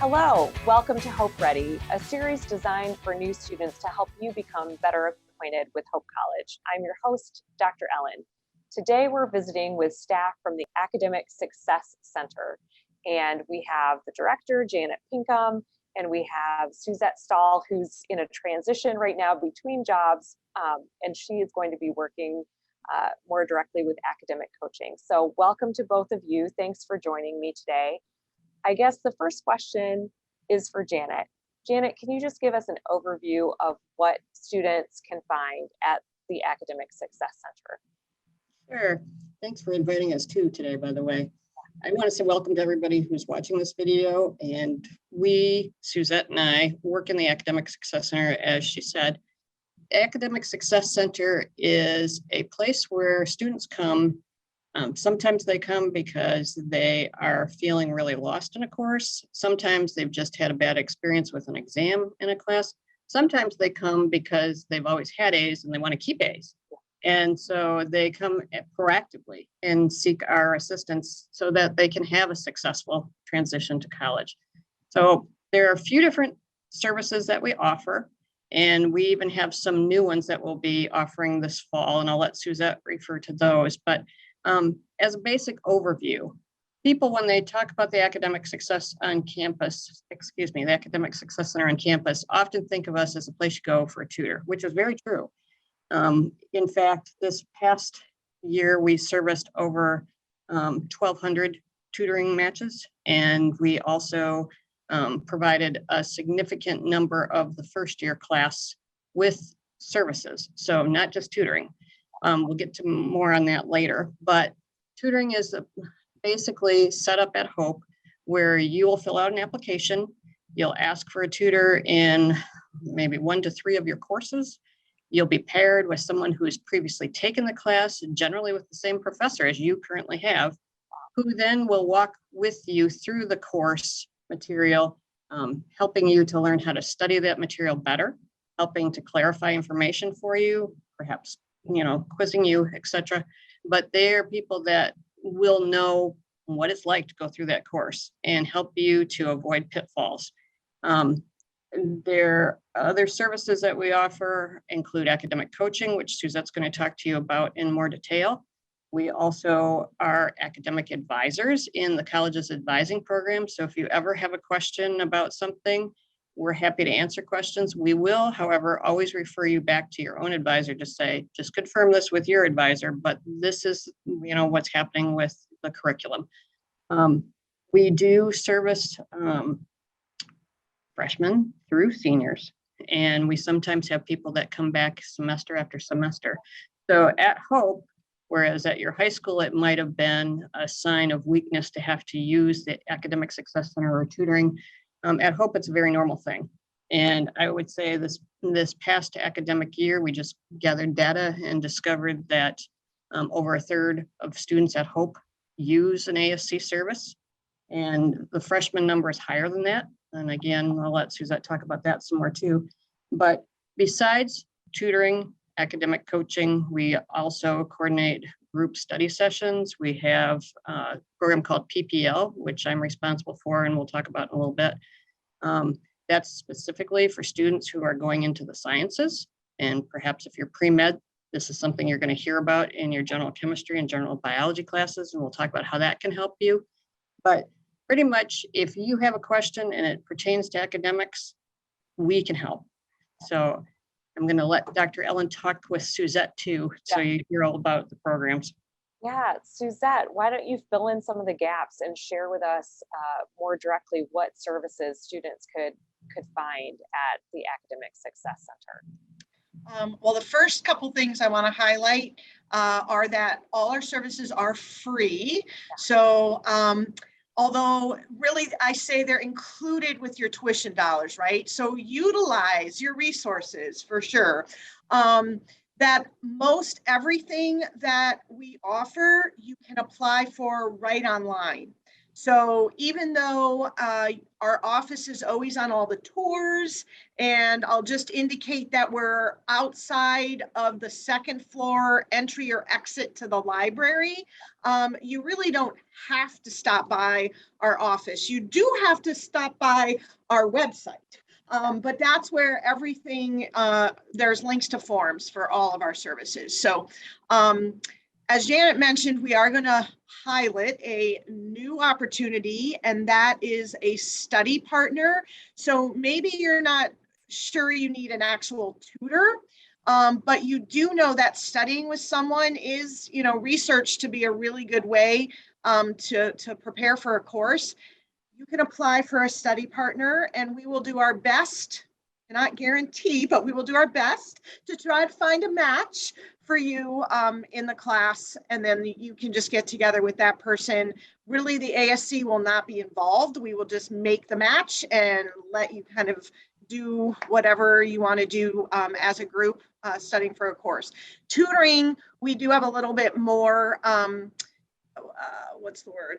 Hello, welcome to Hope Ready, a series designed for new students to help you become better acquainted with Hope College. I'm your host, Dr. Ellen. Today we're visiting with staff from the Academic Success Center, and we have the director, Janet Pinkham, and we have Suzette Stahl, who's in a transition right now between jobs, and she is going to be working more directly with academic coaching. So welcome to both of you. Thanks for joining me today. I guess the first question is for Janet. Janet, can you just give us an overview of what students can find at the Academic Success Center? Sure. Thanks for inviting us too today, by the way. I want to say welcome to everybody who's watching this video. And we, Suzette and I, work in the Academic Success Center, as she said. Academic Success Center is a place where students come. Sometimes they come because they are feeling really lost in a course. Sometimes they've just had a bad experience with an exam in a class. Sometimes they come because they've always had A's and they want to keep A's. And so they come proactively and seek our assistance so that they can have a successful transition to college. So there are a few different services that we offer, and we even have some new ones that we'll be offering this fall, and I'll let Suzette refer to those. But as a basic overview, people, when they talk about the academic success on campus, the Academic Success Center on campus, often think of us as a place you go for a tutor, which is very true. In fact, this past year, we serviced over 1,200 tutoring matches, and we also provided a significant number of the first year class with services, so not just tutoring. We'll get to more on that later, but tutoring is basically set up at Hope where you will fill out an application. You'll ask for a tutor in maybe 1 to 3 of your courses. You'll be paired with someone who has previously taken the class, generally with the same professor as you currently have, who then will walk with you through the course material, helping you to learn how to study that material better, helping to clarify information for you, perhaps quizzing you, etc. But they are people that will know what it's like to go through that course and help you to avoid pitfalls. There other services that we offer include academic coaching, which Suzette's going to talk to you about in more detail. We also are academic advisors in the college's advising program. So if you ever have a question about something, we're happy to answer questions. We will, however, always refer you back to your own advisor to say, just confirm this with your advisor, but this is, what's happening with the curriculum. We do service freshmen through seniors, and we sometimes have people that come back semester after semester. So at Hope, whereas at your high school, it might have been a sign of weakness to have to use the Academic Success Center or tutoring, at Hope, it's a very normal thing. And I would say this past academic year, we just gathered data and discovered that over a third of students at Hope use an ASC service. And the freshman number is higher than that. And again, I'll let Suzette talk about that some more too. But besides tutoring, academic coaching, we also coordinate group study sessions. We have a program called PPL, which I'm responsible for, and we'll talk about in a little bit. That's specifically for students who are going into the sciences. And perhaps if you're pre-med, this is something you're going to hear about in your general chemistry and general biology classes, and we'll talk about how that can help you. But pretty much, if you have a question and it pertains to academics, we can help. So I'm going to let Dr. Ellen talk with Suzette too, so you hear all about the programs. Yeah, Suzette, why don't you fill in some of the gaps and share with us more directly what services students could find at the Academic Success Center? Well, the first couple things I want to highlight are that all our services are free. So although really I say they're included with your tuition dollars, right? So utilize your resources for sure. That most everything that we offer, you can apply for right online. So even though our office is always on all the tours, and I'll just indicate that we're outside of the second floor entry or exit to the library, you really don't have to stop by our office. You do have to stop by our website. But that's where everything, there's links to forms for all of our services. So as Janet mentioned, we are going to highlight a new opportunity, and that is a study partner. So maybe you're not sure you need an actual tutor, but you do know that studying with someone is, researched to be a really good way to prepare for a course. You can apply for a study partner, and we will do our best, cannot guarantee, but we will do our best to try to find a match for you in the class, and then you can just get together with that person. Really, the ASC will not be involved. We will just make the match and let you kind of do whatever you want to do as a group studying for a course. Tutoring, we do have a little bit more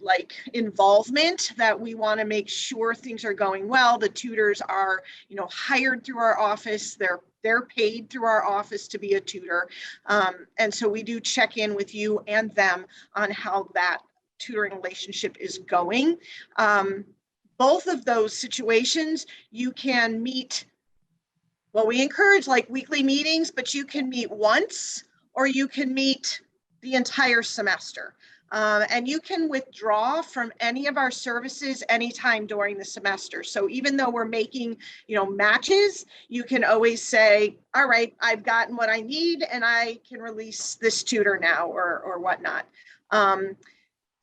like involvement, that we want to make sure things are going well. The tutors are, hired through our office. They're paid through our office to be a tutor. And so we do check in with you and them on how that tutoring relationship is going. Both of those situations, you can meet, well, we encourage like weekly meetings, but you can meet once or you can meet the entire semester. And you can withdraw from any of our services anytime during the semester. So even though we're making, matches, you can always say, all right, I've gotten what I need and I can release this tutor now or whatnot.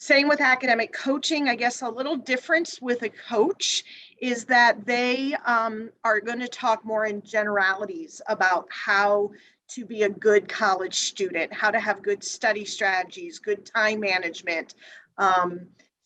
Same with academic coaching. I guess a little difference with a coach is that they are going to talk more in generalities about how to be a good college student, how to have good study strategies, good time management,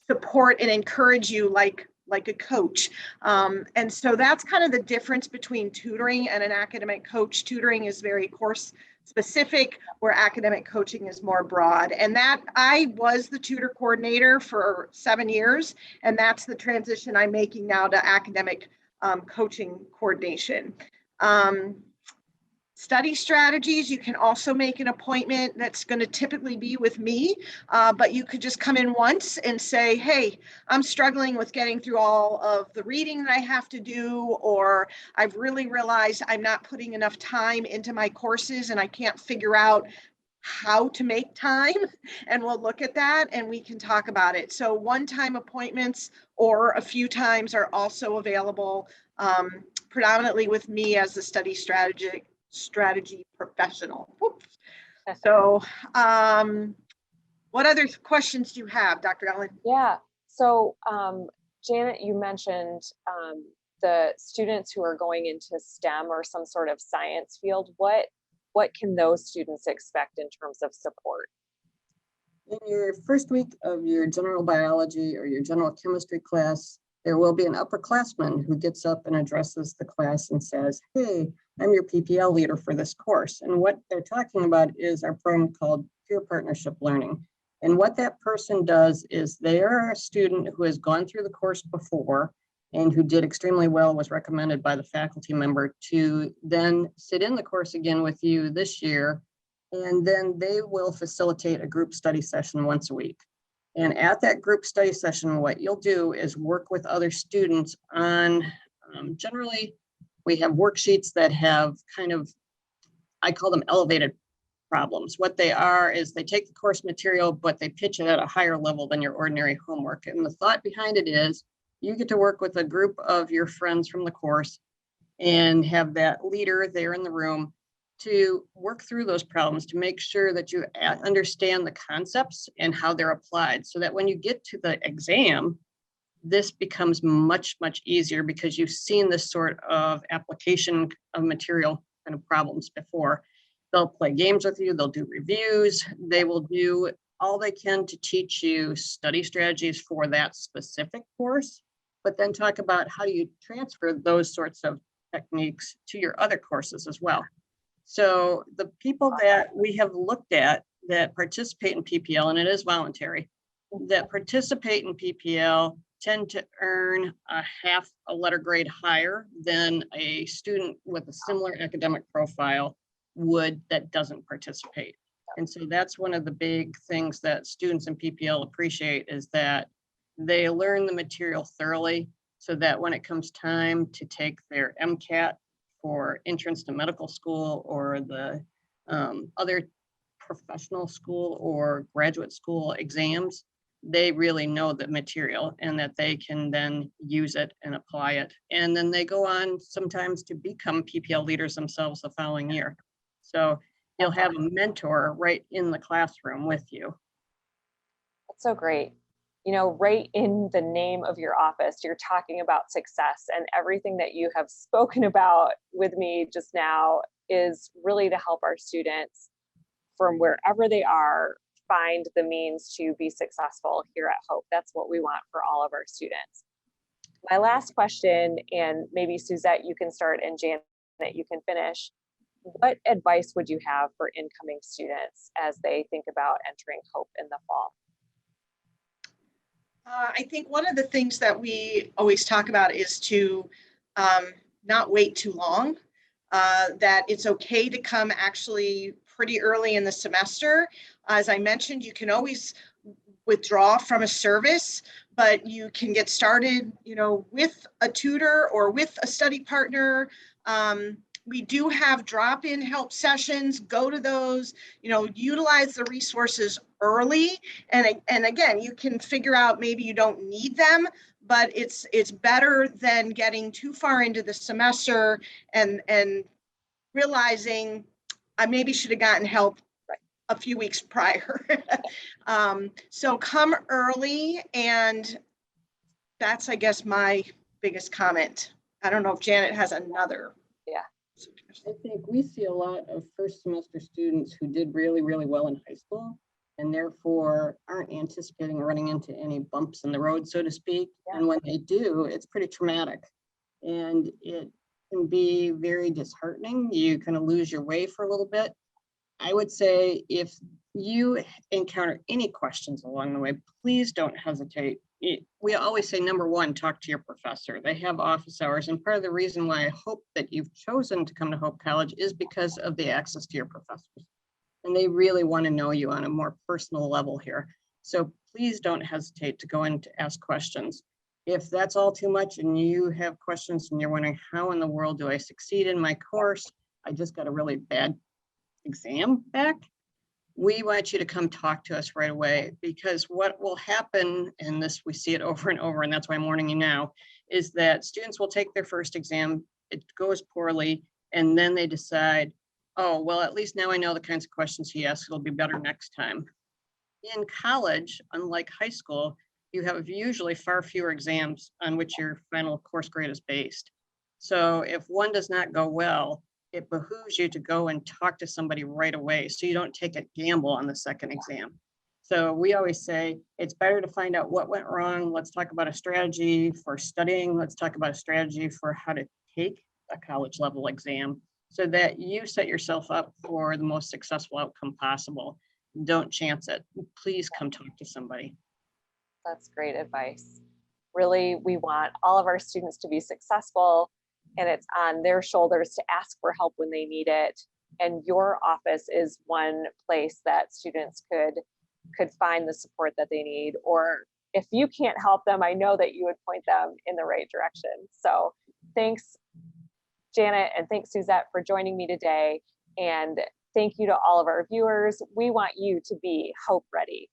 support and encourage you like a coach. And so that's kind of the difference between tutoring and an academic coach. Tutoring is very course specific, where academic coaching is more broad. And that I was the tutor coordinator for 7 years, and that's the transition I'm making now to academic coaching coordination. Study strategies, you can also make an appointment that's going to typically be with me, but you could just come in once and say, hey, I'm struggling with getting through all of the reading that I have to do, or I've really realized I'm not putting enough time into my courses and I can't figure out how to make time. And we'll look at that and we can talk about it. So one-time appointments or a few times are also available, predominantly with me as the study strategy professional. Oops. So what other questions do you have, Dr. Ellen? Yeah, so Janet, you mentioned the students who are going into STEM or some sort of science field. What can those students expect in terms of support? In your first week of your general biology or your general chemistry class, there will be an upperclassman who gets up and addresses the class and says, hey, I'm your PPL leader for this course. And what they're talking about is our program called Peer Partnership Learning. And what that person does is they are a student who has gone through the course before and who did extremely well, was recommended by the faculty member to then sit in the course again with you this year. And then they will facilitate a group study session once a week. And at that group study session, what you'll do is work with other students on, generally, we have worksheets that have kind of, I call them elevated problems. What they are is they take the course material, but they pitch it at a higher level than your ordinary homework. And the thought behind it is you get to work with a group of your friends from the course and have that leader there in the room to work through those problems, to make sure that you understand the concepts and how they're applied, so that when you get to the exam, this becomes much, much easier because you've seen this sort of application of material kind of problems before. They'll play games with you, they'll do reviews, they will do all they can to teach you study strategies for that specific course, but then talk about how do you transfer those sorts of techniques to your other courses as well. So the people that we have looked at that participate in PPL, and it is voluntary, that participate in PPL tend to earn a half a letter grade higher than a student with a similar academic profile would that doesn't participate. And so that's one of the big things that students in PPL appreciate, is that they learn the material thoroughly, so that when it comes time to take their MCAT for entrance to medical school or the other professional school or graduate school exams, they really know the material and that they can then use it and apply it. And then they go on sometimes to become PPL leaders themselves the following year. So you'll have a mentor right in the classroom with you. That's so great. You know, right in the name of your office, you're talking about success, and everything that you have spoken about with me just now is really to help our students from wherever they are find the means to be successful here at Hope. That's what we want for all of our students. My last question, and maybe Suzette, you can start, and Janet, you can finish. What advice would you have for incoming students as they think about entering Hope in the fall? I think one of the things that we always talk about is to not wait too long, that it's okay to come actually pretty early in the semester. As I mentioned, you can always withdraw from a service, but you can get started, you know, with a tutor or with a study partner. We do have drop-in help sessions. Go to those, you know, utilize the resources early. And again, you can figure out maybe you don't need them, but it's better than getting too far into the semester and realizing I maybe should have gotten help a few weeks prior. So come early, and that's, I guess, my biggest comment. I don't know if Janet has another. Yeah. I think we see a lot of first semester students who did really, really well in high school, and therefore aren't anticipating running into any bumps in the road, so to speak. Yeah. And when they do, it's pretty traumatic. And it can be very disheartening. You kind of lose your way for a little bit. I would say if you encounter any questions along the way, please don't hesitate. We always say, number one, talk to your professor. They have office hours. And part of the reason why I hope that you've chosen to come to Hope College is because of the access to your professors. And they really want to know you on a more personal level here. So please don't hesitate to go in to ask questions. If that's all too much and you have questions and you're wondering, how in the world do I succeed in my course? I just got a really bad exam back. We want you to come talk to us right away, because what will happen, and this we see it over and over, and that's why I'm warning you now, is that students will take their first exam, it goes poorly, and then they decide, oh, well, at least now I know the kinds of questions he asks, it'll be better next time. In college, unlike high school, you have usually far fewer exams on which your final course grade is based. So if one does not go well, it behooves you to go and talk to somebody right away, so you don't take a gamble on the second exam. So we always say it's better to find out what went wrong. Let's talk about a strategy for studying. Let's talk about a strategy for how to take a college level exam, so that you set yourself up for the most successful outcome possible. Don't chance it. Please come talk to somebody. That's great advice. Really, we want all of our students to be successful, and it's on their shoulders to ask for help when they need it. And your office is one place that students could find the support that they need, or if you can't help them, I know that you would point them in the right direction. So thanks, Janet, and thanks, Suzette, for joining me today. And thank you to all of our viewers. We want you to be Hope ready.